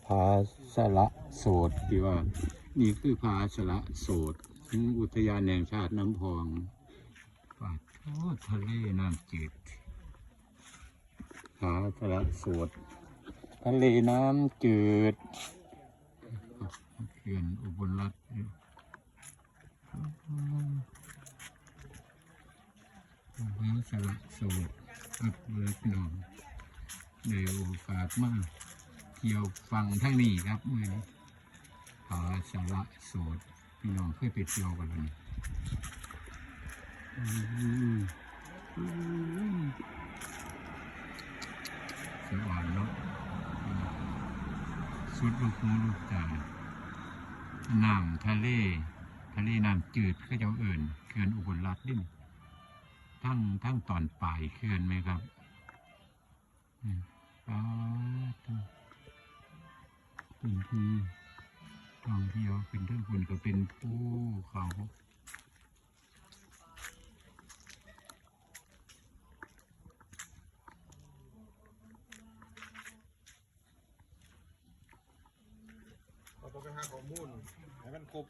ผาสละโสดที่ว่านี่คือผาสละโสดอุทยานแห่งชาติน้ำพองป่าทะเลน้ำจืดผาสละโสดทะเลน้ำจืดเขื่อนอุบลรัตน์ผาสละโสดกับเบิร์ดนองในโอกาสมากเที่ยวฟังทั้งนี้ครับเมื่อนี้ผาสละโสดพี่น้องเคยไปเที่ยวกันเลยสะอ่อนเนาะสุดลูกหูลูกตาน้ำทะเลน้ำจืดก็จะเอิ่นเขื่อนอุบลรัตน์ดิทั้งตอนปลายเขื่อนไหมครับพื้นที่ท่องเที่ยวเป็นเรื่องคุณก็เป็นภูเขาเราต้องไปหาข้อมูลให้มันครบ